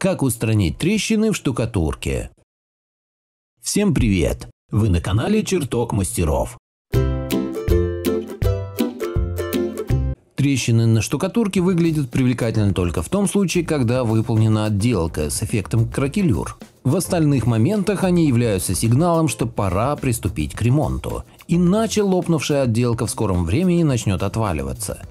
Как устранить трещины в штукатурке? Всем привет! Вы на канале Чертог мастеров. Трещины на штукатурке выглядят привлекательно только в том случае, когда выполнена отделка с эффектом кракелюр. В остальных моментах они являются сигналом, что пора приступить к ремонту, иначе лопнувшая отделка в скором времени начнет отваливаться.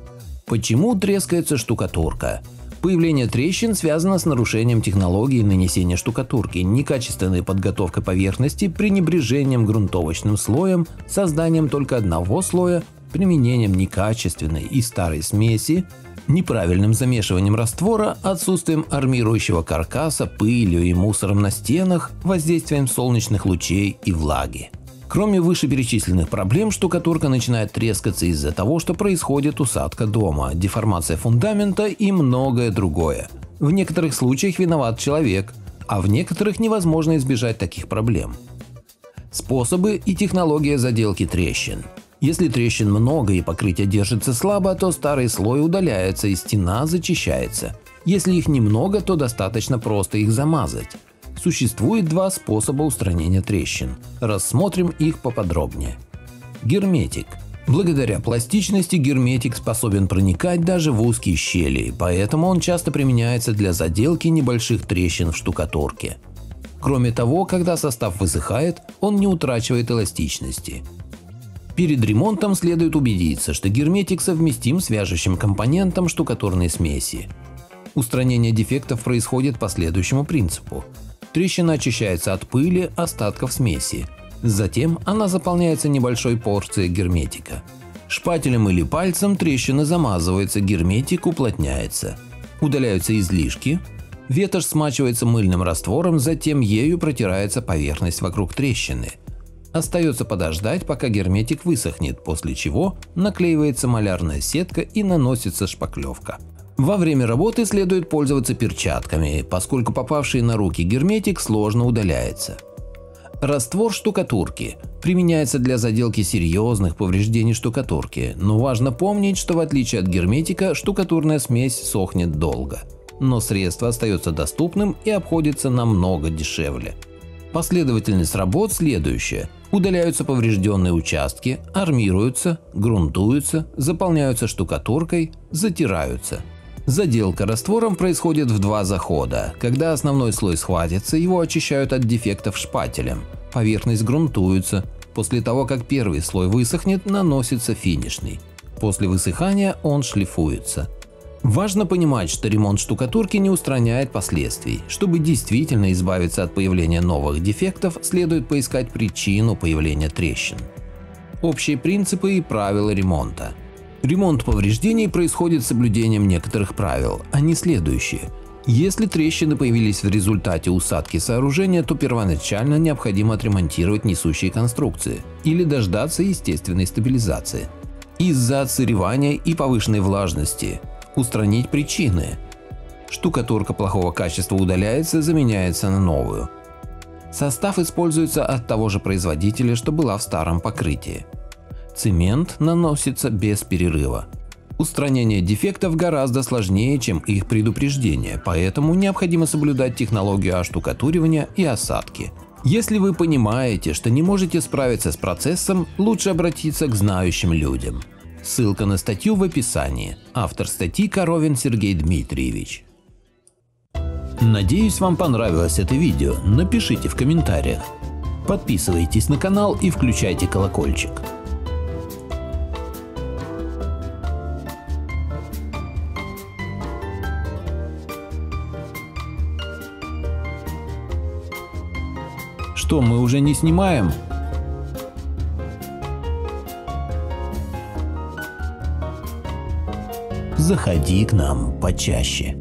Почему трескается штукатурка? Появление трещин связано с нарушением технологии нанесения штукатурки, некачественной подготовкой поверхности, пренебрежением грунтовочным слоем, созданием только одного слоя, применением некачественной и старой смеси, неправильным замешиванием раствора, отсутствием армирующего каркаса, пылью и мусором на стенах, воздействием солнечных лучей и влаги. Кроме вышеперечисленных проблем, штукатурка начинает трескаться из-за того, что происходит усадка дома, деформация фундамента и многое другое. В некоторых случаях виноват человек, а в некоторых невозможно избежать таких проблем. Способы и технология заделки трещин. Если трещин много и покрытие держится слабо, то старый слой удаляется и стена зачищается. Если их немного, то достаточно просто их замазать. Существует два способа устранения трещин. Рассмотрим их поподробнее. Герметик. Благодаря пластичности герметик способен проникать даже в узкие щели, поэтому он часто применяется для заделки небольших трещин в штукатурке. Кроме того, когда состав высыхает, он не утрачивает эластичности. Перед ремонтом следует убедиться, что герметик совместим с вяжущим компонентом штукатурной смеси. Устранение дефектов происходит по следующему принципу. Трещина очищается от пыли, остатков смеси. Затем она заполняется небольшой порцией герметика. Шпателем или пальцем трещина замазывается, герметик уплотняется. Удаляются излишки. Ветошь смачивается мыльным раствором, затем ею протирается поверхность вокруг трещины. Остается подождать, пока герметик высохнет, после чего наклеивается малярная сетка и наносится шпаклевка. Во время работы следует пользоваться перчатками, поскольку попавший на руки герметик сложно удаляется. Раствор штукатурки применяется для заделки серьезных повреждений штукатурки, но важно помнить, что в отличие от герметика штукатурная смесь сохнет долго, но средство остается доступным и обходится намного дешевле. Последовательность работ следующая. Удаляются поврежденные участки, армируются, грунтуются, заполняются штукатуркой, затираются. Заделка раствором происходит в два захода. Когда основной слой схватится, его очищают от дефектов шпателем. Поверхность грунтуется. После того, как первый слой высохнет, наносится финишный. После высыхания он шлифуется. Важно понимать, что ремонт штукатурки не устраняет последствий. Чтобы действительно избавиться от появления новых дефектов, следует поискать причину появления трещин. Общие принципы и правила ремонта. Ремонт повреждений происходит с соблюдением некоторых правил, они следующие. Если трещины появились в результате усадки сооружения, то первоначально необходимо отремонтировать несущие конструкции или дождаться естественной стабилизации. Из-за отсыревания и повышенной влажности устранить причины. Штукатурка плохого качества удаляется, заменяется на новую. Состав используется от того же производителя, что была в старом покрытии. Цемент наносится без перерыва. Устранение дефектов гораздо сложнее, чем их предупреждение, поэтому необходимо соблюдать технологию оштукатуривания и осадки. Если вы понимаете, что не можете справиться с процессом, лучше обратиться к знающим людям. Ссылка на статью в описании. Автор статьи Коровин Сергей Дмитриевич. Надеюсь, вам понравилось это видео. Напишите в комментариях. Подписывайтесь на канал и включайте колокольчик. Что, мы уже не снимаем? Заходи к нам почаще.